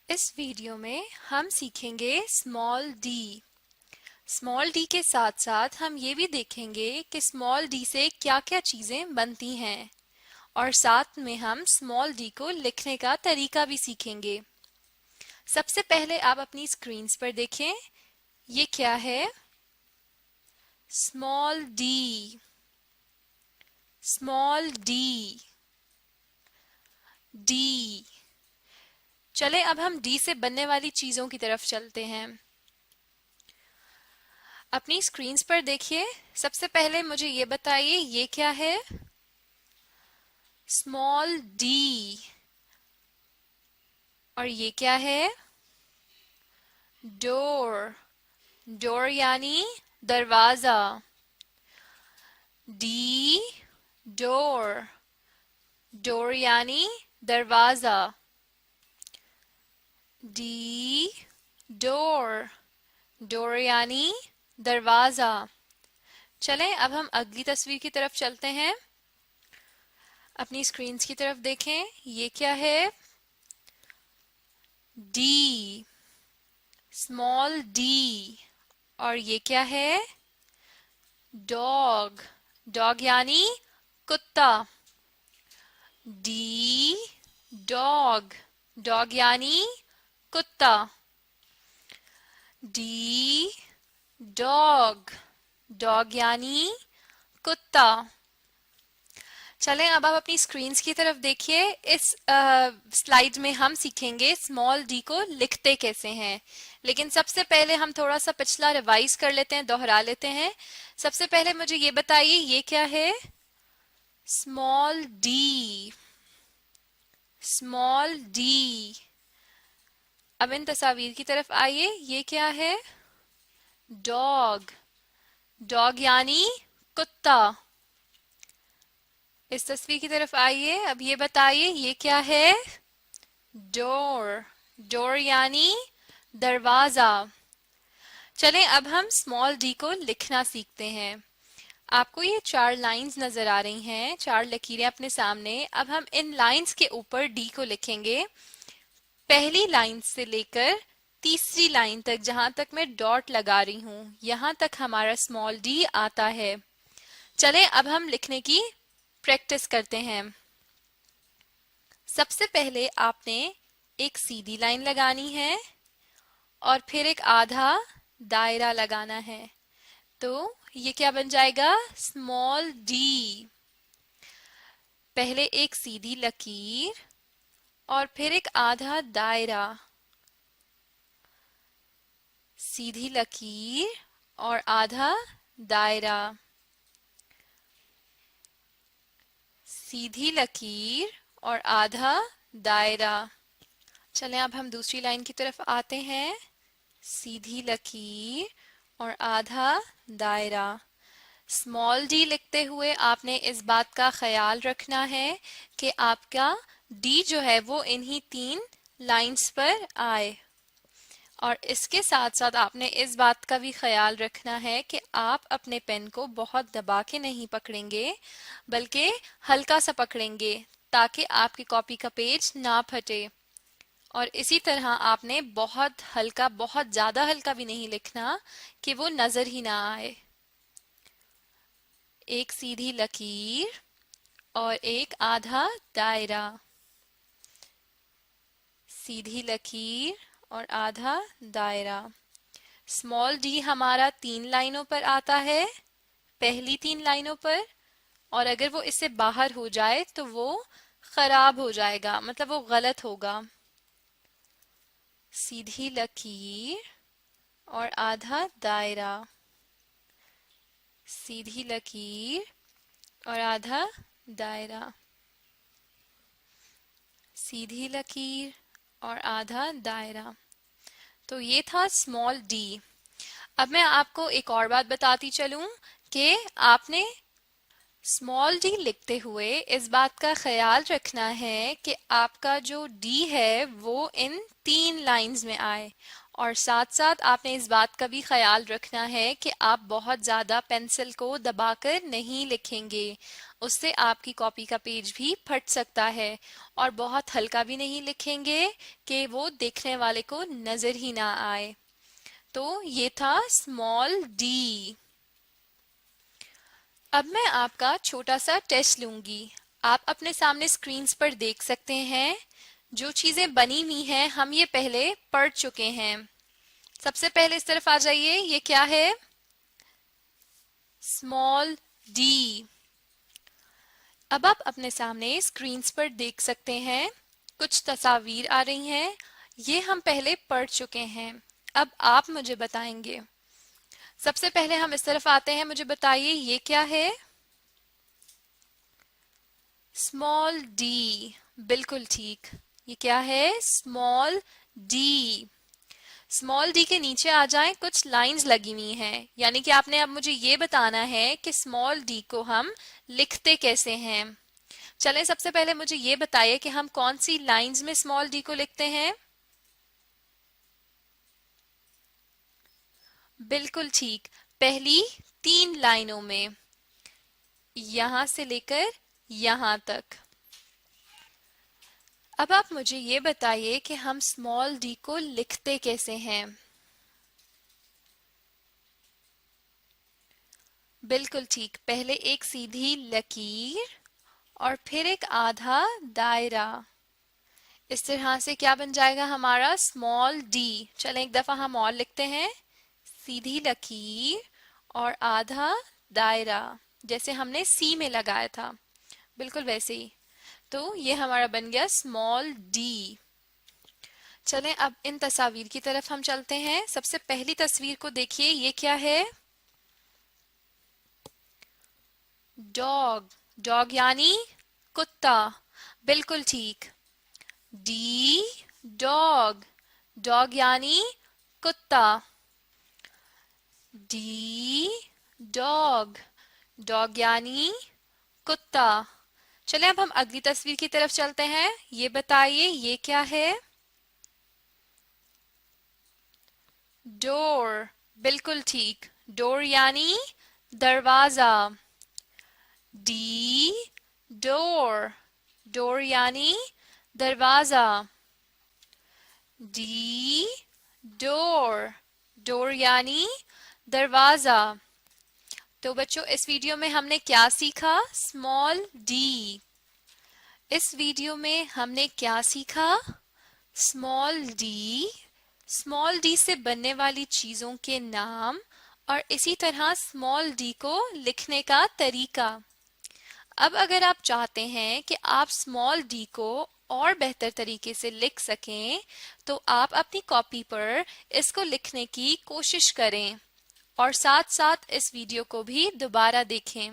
इस वीडियो में हम सीखेंगे स्मॉल डी। स्मॉल डी के साथ साथ हम ये भी देखेंगे कि स्मॉल डी से क्या क्या चीजें बनती हैं और साथ में हम स्मॉल डी को लिखने का तरीका भी सीखेंगे। सबसे पहले आप अपनी स्क्रीन्स पर देखें, ये क्या है? Small D, small D, D. चले अब हम डी से बनने वाली चीजों की तरफ चलते हैं। अपनी स्क्रीन्स पर देखिए, सबसे पहले मुझे ये बताइए ये क्या है? Small D. और ये क्या है? डोर। डोर यानी दरवाजा। D, door. डोर यानी दरवाजा। D, door. डोर यानी दरवाजा। चलें अब हम अगली तस्वीर की तरफ चलते हैं। अपनी स्क्रीन्स की तरफ देखें, ये क्या है? D, small D. और ये क्या है? डॉग। डॉग यानी कुत्ता। D, dog. डॉग यानी कुत्ता। D, dog. डॉग यानी कुत्ता। चलें अब आप अपनी स्क्रीन्स की तरफ देखिए। इस स्लाइड में हम सीखेंगे स्मॉल डी को लिखते कैसे हैं, लेकिन सबसे पहले हम थोड़ा सा पिछला रिवाइज कर लेते हैं, दोहरा लेते हैं। सबसे पहले मुझे ये बताइए ये क्या है? Small D, small D. अब इन तस्वीर की तरफ आइए, ये क्या है? डॉग। डॉग यानी कुत्ता। इस तस्वीर की तरफ आइए, अब ये बताइए ये क्या है? डोर। डोर यानी दरवाजा। चलें अब हम स्मॉल डी को लिखना सीखते हैं। आपको ये 4 लाइंस नजर आ रही हैं, 4 लकीरें अपने सामने। अब हम इन लाइंस के ऊपर डी को लिखेंगे। पहली लाइन से लेकर तीसरी लाइन तक, जहां तक मैं डॉट लगा रही हूं, यहां तक हमारा स्मॉल डी आता है। चलें अब हम लिखने की प्रैक्टिस करते हैं। सबसे पहले आपने एक सीधी लाइन लगानी है और फिर एक आधा दायरा लगाना है। तो ये क्या बन जाएगा? Small D. पहले एक सीधी लकीर और फिर एक आधा दायरा। सीधी लकीर और आधा दायरा। सीधी लकीर और आधा दायरा। चलें अब हम दूसरी लाइन की तरफ आते हैं। सीधी लकीर और आधा दायरा। स्मॉल डी लिखते हुए आपने इस बात का ख्याल रखना है कि आपका डी जो है वो इन्हीं 3 लाइंस पर आए। और इसके साथ साथ आपने इस बात का भी ख्याल रखना है कि आप अपने पेन को बहुत दबा के नहीं पकड़ेंगे, बल्कि हल्का सा पकड़ेंगे ताकि आपकी कॉपी का पेज ना फटे। और इसी तरह आपने बहुत हल्का, बहुत ज्यादा हल्का भी नहीं लिखना कि वो नजर ही ना आए। एक सीधी लकीर और एक आधा दायरा। सीधी लकीर और आधा दायरा। स्मॉल डी हमारा 3 लाइनों पर आता है, पहली 3 लाइनों पर। और अगर वो इससे बाहर हो जाए तो वो खराब हो जाएगा, मतलब वो गलत होगा। सीधी लकीर और आधा दायरा। सीधी लकीर और आधा दायरा। सीधी लकीर और आधा दायरा। तो ये था स्मॉल डी। अब मैं आपको एक और बात बताती चलूं कि आपने स्मॉल डी लिखते हुए इस बात का ख्याल रखना है कि आपका जो डी है वो इन 3 लाइंस में आए और साथ साथ आपने इस बात का भी ख्याल रखना है कि आप बहुत ज़्यादा पेंसिल को दबाकर नहीं लिखेंगे, उससे आपकी कॉपी का पेज भी फट सकता है। और बहुत हल्का भी नहीं लिखेंगे कि वो देखने वाले को नज़र ही ना आए। तो ये था स्मॉल डी। अब मैं आपका छोटा सा टेस्ट लूंगी। आप अपने सामने स्क्रीन्स पर देख सकते हैं जो चीजें बनी हुई हैं हम ये पहले पढ़ चुके हैं। सबसे पहले इस तरफ आ जाइए, ये क्या है? Small D. अब आप अपने सामने स्क्रीन्स पर देख सकते हैं कुछ तस्वीर आ रही हैं, ये हम पहले पढ़ चुके हैं। अब आप मुझे बताएंगे। सबसे पहले हम इस तरफ आते हैं, मुझे बताइए ये क्या है? स्मॉल डी, बिल्कुल ठीक। ये क्या है? Small D. स्मॉल डी के नीचे आ जाएं, कुछ लाइंस लगी हुई हैं, यानी कि आपने अब मुझे ये बताना है कि स्मॉल डी को हम लिखते कैसे हैं। चलें, सबसे पहले मुझे ये बताइए कि हम कौन सी लाइंस में स्मॉल डी को लिखते हैं? बिल्कुल ठीक, पहली 3 लाइनों में, यहां से लेकर यहां तक। अब आप मुझे ये बताइए कि हम स्मॉल डी को लिखते कैसे हैं? बिल्कुल ठीक, पहले एक सीधी लकीर और फिर एक आधा दायरा। इस तरह से क्या बन जाएगा हमारा? Small D. चलें एक दफा हम और लिखते हैं, सीधी लकीर और आधा दायरा, जैसे हमने सी में लगाया था, बिल्कुल वैसे ही। तो ये हमारा बन गया स्मॉल डी। चलें अब इन तस्वीर की तरफ हम चलते हैं। सबसे पहली तस्वीर को देखिए, ये क्या है? डॉग। डॉग यानी कुत्ता, बिल्कुल ठीक। डी डॉग, डॉग यानी कुत्ता। डी डॉग, डॉग यानी कुत्ता। चले अब हम अगली तस्वीर की तरफ चलते हैं। ये बताइए ये क्या है? डोर, बिल्कुल ठीक। डोर यानी दरवाजा। डी डोर, डोर यानी दरवाजा। डी डोर, डोर यानी दरवाजा। तो बच्चों इस वीडियो में हमने क्या सीखा? Small D. इस वीडियो में हमने क्या सीखा? स्मॉल डी, स्मॉल डी से बनने वाली चीजों के नाम और इसी तरह स्मॉल डी को लिखने का तरीका। अब अगर आप चाहते हैं कि आप स्मॉल डी को और बेहतर तरीके से लिख सकें, तो आप अपनी कॉपी पर इसको लिखने की कोशिश करें और साथ साथ इस वीडियो को भी दोबारा देखें।